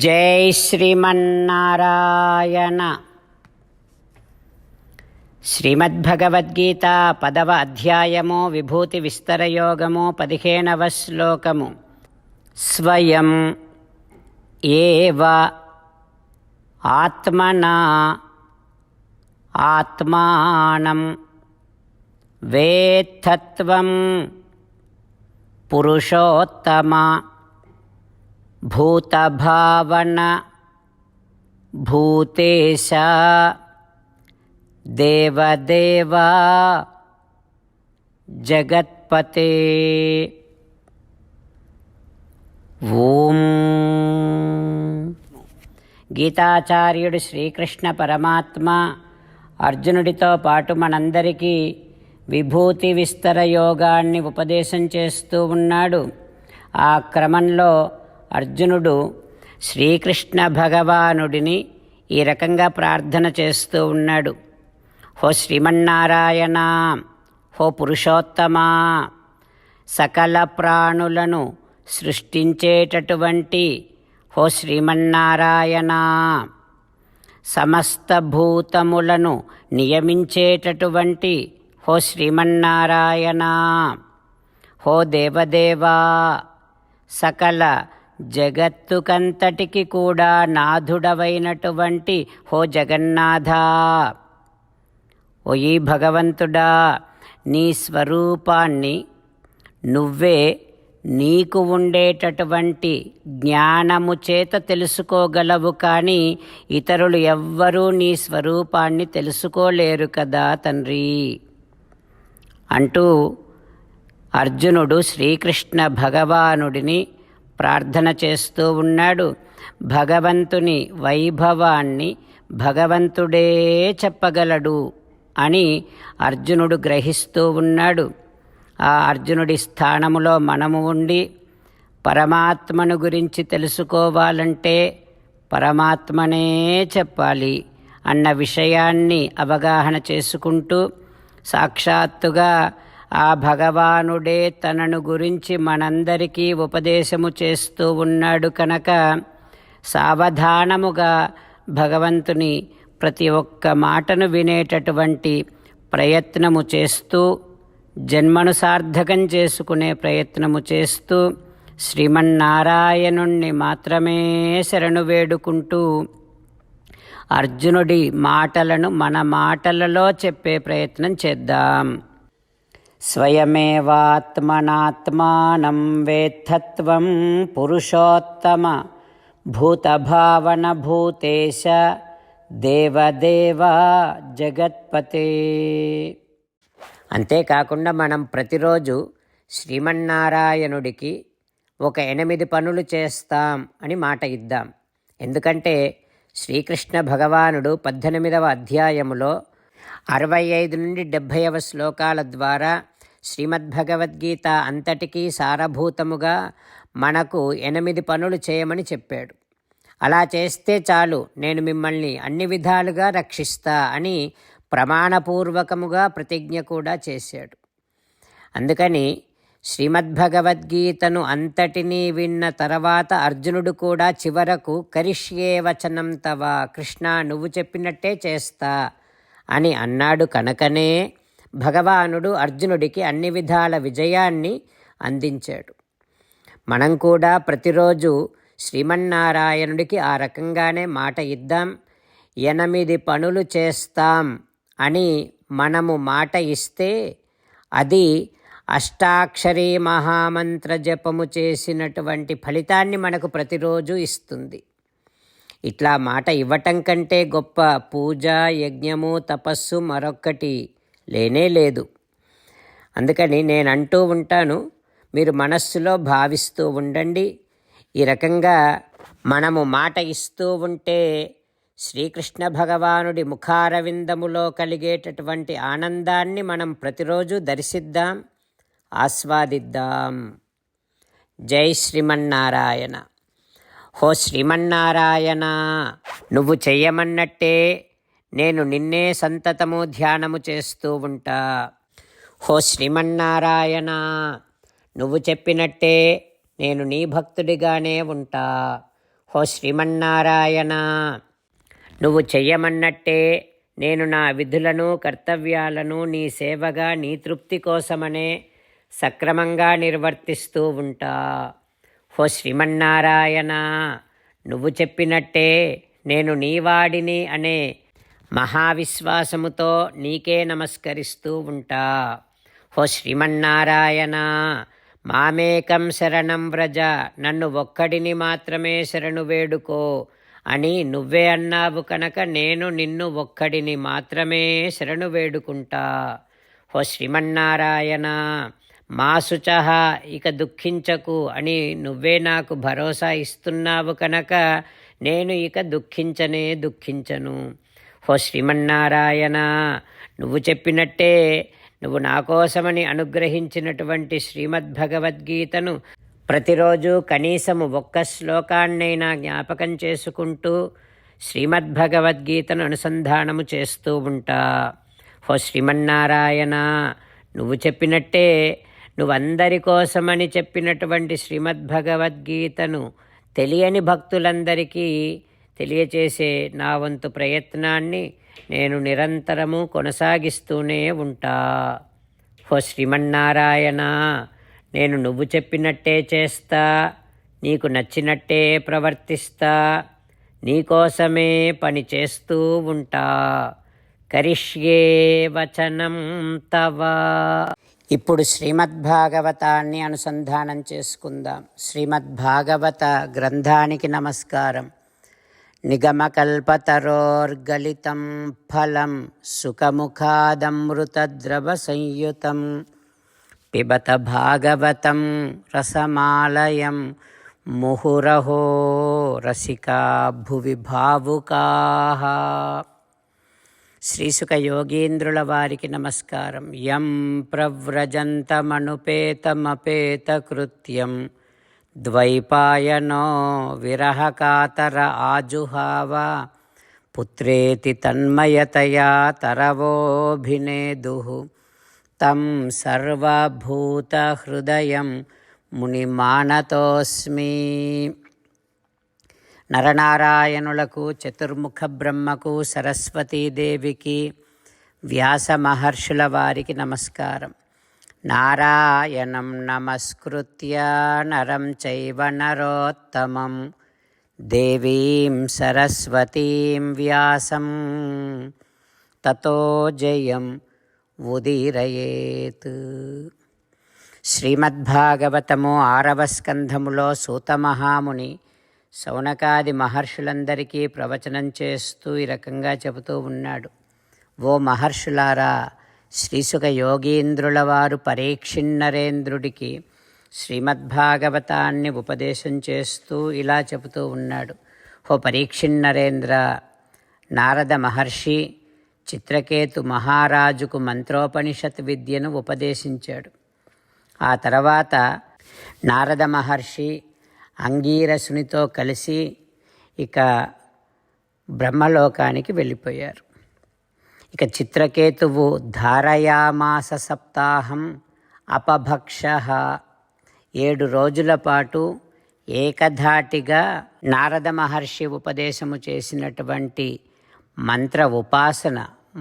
జై శ్రీమన్నారాయణ. శ్రీమద్భగవద్గీత 10వ అధ్యాయము విభూతి విస్తరయోగము 15వ శ్లోకము. స్వయం ఏవ ఆత్మనా ఆత్మానం వేత్తత్వం పురుషోత్తమ భూతభావన భూతేశ దేవదేవ జగత్పతే. ఓం. గీతాచార్యుడు శ్రీకృష్ణ పరమాత్మ అర్జునుడితో పాటు మనందరికీ విభూతి విస్తర యోగాన్ని ఉపదేశం చేస్తూ ఉన్నాడు. ఆ క్రమంలో అర్జునుడు శ్రీకృష్ణ భగవానుడిని ఈ రకంగా ప్రార్థన చేస్తూ ఉన్నాడు. హో శ్రీమన్నారాయణ, హో పురుషోత్తమా, సకల ప్రాణులను సృష్టించేటటువంటి హో శ్రీమన్నారాయణ, సమస్త భూతములను నియమించేటటువంటి హో శ్రీమన్నారాయణ, హో దేవదేవా, సకల జగత్తుకంతటికి కూడా నాథుడవైనటువంటి హో జగన్నాథ. ఓ ఈ భగవంతుడా, నీ స్వరూపాన్ని నువ్వే నీకు ఉండేటటువంటి జ్ఞానము చేత తెలుసుకోగలవు, కానీ ఇతరులు ఎవ్వరూ నీ స్వరూపాన్ని తెలుసుకోలేరు కదా తండ్రి అంటూ అర్జునుడు శ్రీకృష్ణ భగవానుడిని ప్రార్థన చేస్తూ ఉన్నాడు. భగవంతుని వైభవాన్ని భగవంతుడే చెప్పగలడు అని అర్జునుడు గ్రహిస్తూ ఉన్నాడు. ఆ అర్జునుడి స్థానములో మనము ఉండి పరమాత్మను గురించి తెలుసుకోవాలంటే పరమాత్మనే చెప్పాలి అన్న విషయాన్ని అవగాహన చేసుకుంటూ సాక్షాత్తుగా ఆ భగవానుడే తనను గురించి మనందరికీ ఉపదేశము చేస్తూ ఉన్నాడు కనుక సావధానముగా భగవంతుని ప్రతి ఒక్క మాటను వినేటటువంటి ప్రయత్నము చేస్తూ, జన్మను సార్థకం చేసుకునే ప్రయత్నము చేస్తూ శ్రీమన్నారాయణుణ్ణి మాత్రమే శరణు వేడుకుంటూ అర్జునుడి మాటలను మన మాటలలో చెప్పే ప్రయత్నం చేద్దాం. స్వయమేవాత్మనాత్మానం వేత్తత్వం పురుషోత్తమ భూతభావన భూతేశ దేవదేవ జగత్పతే. అంతేకాకుండా మనం ప్రతిరోజు శ్రీమన్నారాయణుడికి ఒక 8 పనులు చేస్తాం అని మాట ఇద్దాం. ఎందుకంటే శ్రీకృష్ణ భగవానుడు 18వ అధ్యాయములో 65 నుండి 70వ శ్లోకాల ద్వారా శ్రీమద్భగవద్గీత అంతటికీ సారభూతముగా మనకు 8 పనులు చేయమని చెప్పాడు. అలా చేస్తే చాలు, నేను మిమ్మల్ని అన్ని విధాలుగా రక్షిస్తా అని ప్రమాణపూర్వకముగా ప్రతిజ్ఞ కూడా చేశాడు. అందుకని శ్రీమద్భగవద్గీతను అంతటినీ విన్న తర్వాత అర్జునుడు కూడా చివరకు కరిష్యే వచనం తవ, కృష్ణ నువ్వు చెప్పినట్టే చేస్తా అని అన్నాడు. కనుకనే భగవానుడు అర్జునుడికి అన్ని విధాల విజయాన్ని అందించాడు. మనం కూడా ప్రతిరోజు శ్రీమన్నారాయణుడికి ఆ రకంగానే మాట ఇద్దాం. 8 పనులు చేస్తాం అని మనము మాట ఇస్తే అది అష్టాక్షరీ మహామంత్ర జపము చేసినటువంటి ఫలితాన్ని మనకు ప్రతిరోజు ఇస్తుంది. ఇట్లా మాట ఇవ్వటం కంటే గొప్ప పూజ, యజ్ఞము, తపస్సు మరొక్కటి లేనే లేదు. అందుకని నేను అంటూ ఉంటాను, మీరు మనస్సులో భావిస్తూ ఉండండి. ఈ రకంగా మనము మాట ఇస్తూ ఉంటే శ్రీకృష్ణ భగవానుడి ముఖారవిందములో కలిగేటటువంటి ఆనందాన్ని మనం ప్రతిరోజు దర్శిద్దాం, ఆస్వాదిద్దాం. జై శ్రీమన్నారాయణ. హో శ్రీమన్నారాయణ, నువ్వు చెయ్యమన్నట్టే నేను నిన్నే సంతతము ధ్యానము చేస్తూ ఉంటా. హో శ్రీమన్నారాయణ, నువ్వు చెప్పినట్టే నేను నీ భక్తుడిగానే ఉంటా. ఓ శ్రీమన్నారాయణ, నువ్వు చెయ్యమన్నట్టే నేను నా విధులను కర్తవ్యాలను నీ సేవగా నీ తృప్తి కోసమనే సక్రమంగా నిర్వర్తిస్తూ ఉంటా. ఓ శ్రీమన్నారాయణ, నువ్వు చెప్పినట్టే నేను నీవాడిని అనే మహావిశ్వాసముతో నీకే నమస్కరిస్తూ ఉంటా. ఓ శ్రీమన్నారాయణ, మామేకం శరణం వ్రజ, నన్ను ఒక్కడిని మాత్రమే శరణు వేడుకో అని నువ్వే అన్నావు కనుక నేను నిన్ను ఒక్కడిని మాత్రమే శరణు వేడుకుంటా. ఓ శ్రీమన్నారాయణ, మా శుచః, ఇక దుఃఖించకు అని నువ్వే నాకు భరోసా ఇస్తున్నావు కనుక నేను ఇక దుఃఖించను. ఓ శ్రీమన్నారాయణ, నువ్వు చెప్పినట్టే నువ్వు నా కోసమని అనుగ్రహించినటువంటి శ్రీమద్భగవద్గీతను ప్రతిరోజు కనీసము ఒక్క శ్లోకాన్నైనా జ్ఞాపకం చేసుకుంటూ శ్రీమద్భగవద్గీతను అనుసంధానము చేస్తూ ఉంటా. ఓ శ్రీమన్నారాయణ, నువ్వు చెప్పినట్టే నువ్వందరి కోసమని చెప్పినటువంటి శ్రీమద్భగవద్గీతను తెలియని భక్తులందరికీ తెలియచేసే నా వంతు ప్రయత్నాన్ని నేను నిరంతరము కొనసాగిస్తూనే ఉంటా. ఓ శ్రీమన్నారాయణ, నేను నువ్వు చెప్పినట్టే చేస్తా, నీకు నచ్చినట్టే ప్రవర్తిస్తా, నీకోసమే పని చేస్తూ ఉంటా. కరిష్యే వచనం తవ. ఇప్పుడు శ్రీమద్భాగవతాన్ని అనుసంధానం చేసుకుందాం. శ్రీమద్భాగవత గ్రంథానికి నమస్కారం. నిగమకల్పతరోర్గలితం ఫలం సుఖముఖాదమృతద్రవ సంయుతం పిబత భాగవతం రసమాలయం ముహురహో రసికా భువి భావుకాః. శ్రీసుక యోగీంద్రుల వారికి నమస్కారం. యం ప్రవ్రజంతమనుపేతమపేతకృత్యం ద్వైపాయనో విరహకాతర ఆజుహావ పుత్రేతి తన్మయతయా తరవోభినేదుః తం సర్వభూతహృదయం మునిమానతోస్మి. నరనారాయణులకు, చతుర్ముఖ బ్రహ్మకు, సరస్వతీదేవికి, వ్యాస మహర్షుల వారికి నమస్కారం. నారాయణం నమస్కృత్య నరం చైవ నరోత్తమం దేవీం సరస్వతీం వ్యాసం తతో జయం ఉదీరయేత్. శ్రీమద్భాగవతము 6వ స్కంధములో సూతమహాముని శౌనకాది మహర్షులందరికీ ప్రవచనం చేస్తూ ఈ రకంగా చెబుతూ ఉన్నాడు. ఓ మహర్షులారా, శ్రీసుక యోగీంద్రుల వారు పరీక్షిన్నరేంద్రుడికి శ్రీమద్భాగవతాన్ని ఉపదేశం చేస్తూ ఇలా చెబుతూ ఉన్నాడు. ఓ పరీక్షిన్నరేంద్ర, నారద మహర్షి చిత్రకేతు మహారాజుకు మంత్రోపనిషత్ విద్యను ఉపదేశించాడు. ఆ తర్వాత నారద మహర్షి అంగీరసునితో కలిసి ఇక బ్రహ్మలోకానికి వెళ్ళిపోయారు. ఇక చిత్రకేతువు ధారయామాస సప్తాహం అపభక్షః, 7 రోజుల పాటు ఏకధాటిగా నారద మహర్షి ఉపదేశము చేసినటువంటి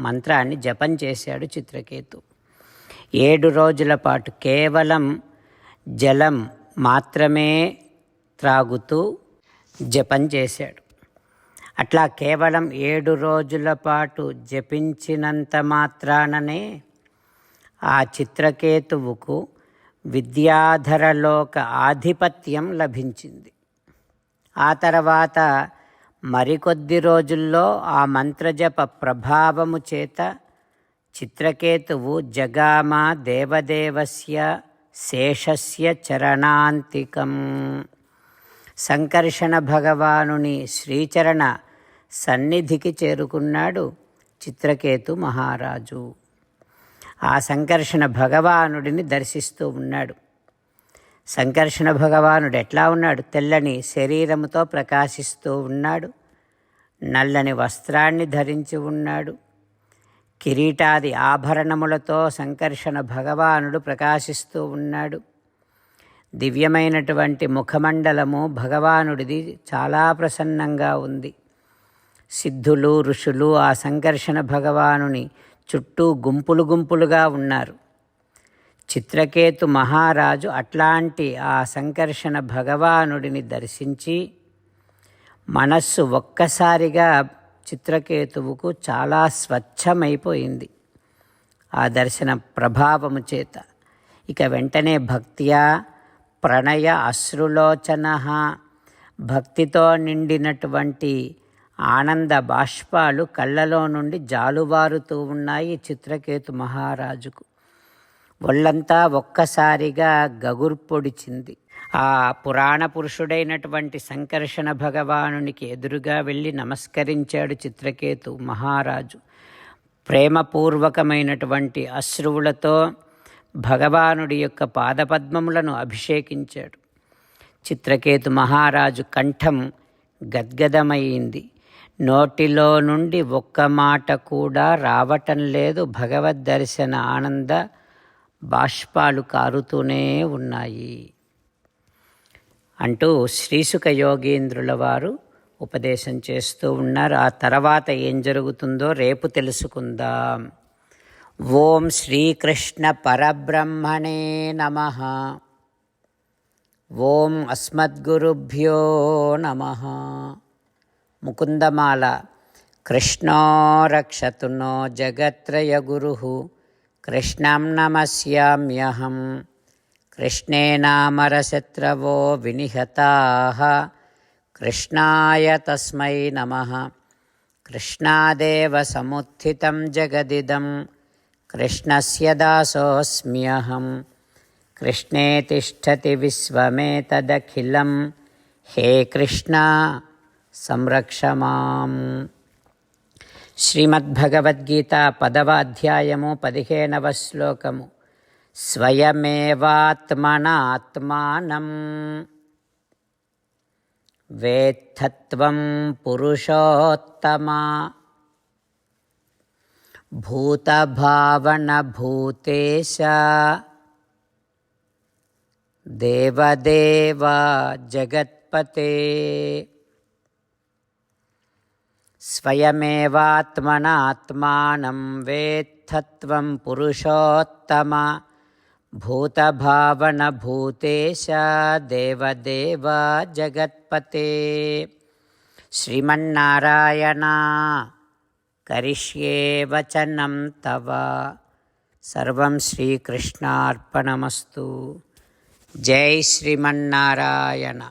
మంత్రాన్ని జపం చేశాడు చిత్రకేతు. 7 రోజుల పాటు కేవలం జలం మాత్రమే త్రాగుతూ జపం చేశాడు. అట్లా కేవలం 7 రోజుల పాటు జపించినంత మాత్రాననే ఆ చిత్రకేతువుకు విద్యాధరలోక ఆధిపత్యం లభించింది. ఆ తర్వాత మరికొద్ది రోజుల్లో ఆ మంత్రజప ప్రభావము చేత చిత్రకేతువు జగామ దేవదేవస్య శేషస్య చరణాంతికం. సంకర్షణ భగవానుని శ్రీచరణ సన్నిధికి చేరుకున్నాడు చిత్రకేతు మహారాజు. ఆ సంకర్షణ భగవానుడిని దర్శిస్తూ ఉన్నాడు. సంకర్షణ భగవానుడు ఎట్లా ఉన్నాడు? తెల్లని శరీరముతో ప్రకాశిస్తూ ఉన్నాడు. నల్లని వస్త్రాన్ని ధరించి ఉన్నాడు. కిరీటాది ఆభరణములతో సంకర్షణ భగవానుడు ప్రకాశిస్తూ ఉన్నాడు. దివ్యమైనటువంటి ముఖమండలము భగవానుడిది చాలా ప్రసన్నంగా ఉంది. సిద్ధులు ఋషులు ఆ సంకర్షణ భగవానుని చుట్టూ గుంపులు గుంపులుగా ఉన్నారు. చిత్రకేతు మహారాజు అట్లాంటి ఆ సంకర్షణ భగవానుడిని దర్శించి మనస్సు ఒక్కసారిగా చిత్రకేతువుకు చాలా స్వచ్ఛమైపోయింది ఆ దర్శన ప్రభావము చేత. ఇక వెంటనే భక్త్యా ప్రణయ అశ్రులోచన, భక్తితో నిండినటువంటి ఆనంద బాష్పాలు కళ్ళలో నుండి జాలువారుతూ ఉన్నాయి చిత్రకేతు మహారాజుకు. ఒళ్ళంతా ఒక్కసారిగా గగుర్పొడిచింది. ఆ పురాణ పురుషుడైనటువంటి సంకర్షణ భగవానునికి ఎదురుగా వెళ్ళి నమస్కరించాడు చిత్రకేతు మహారాజు. ప్రేమపూర్వకమైనటువంటి అశ్రువులతో భగవానుడి యొక్క పాదపద్మములను అభిషేకించాడు. చిత్రకేతు మహారాజు కంఠం గద్గదమైంది. నోటిలో నుండి ఒక్క మాట కూడా రావటం లేదు. భగవద్ దర్శన ఆనంద బాష్పాలు కారుతూనే ఉన్నాయి అంటూ శ్రీసుఖ యోగీంద్రుల వారు ఉపదేశం చేస్తూ ఉన్నారు. ఆ తర్వాత ఏం జరుగుతుందో రేపు తెలుసుకుందాం. ఓం శ్రీకృష్ణ పరబ్రహ్మణే నమః. ఓం అస్మద్గురుభ్యో నమః. ముకుందమాల. కృష్ణో రక్షతు నో జగత్రయ గురుః కృష్ణం నమస్యామ్యహం. కృష్ణేనామరశత్రవో వినిహతాః కృష్ణాయ తస్మై నమః. కృష్ణాదేవ సముత్థితం జగదిదం కృష్ణస్య దాసోऽస్మ్యహం. కృష్ణే తిష్టతి విశ్వమేతదఖిలం హే కృష్ణ సంరక్ష మాం. శ్రీమద్భగవద్గీత 10వ అధ్యాయము 15వ శ్లోకము. స్వయమేవాత్మనాత్మానం వేత్తత్వం పురుషోత్తమా భూతభావన భూతేశ దేవదేవ జగత్పతే. స్వయమేవాత్మనాత్మానం వేత్తత్వం పురుషోత్తమ భూతభావన భూతేశ దేవదేవ జగత్పతే. శ్రీమన్నారాయణ కరిష్యే వచనం తవ. సర్వం శ్రీకృష్ణార్పణమస్తు. జై శ్రీమన్నారాయణ.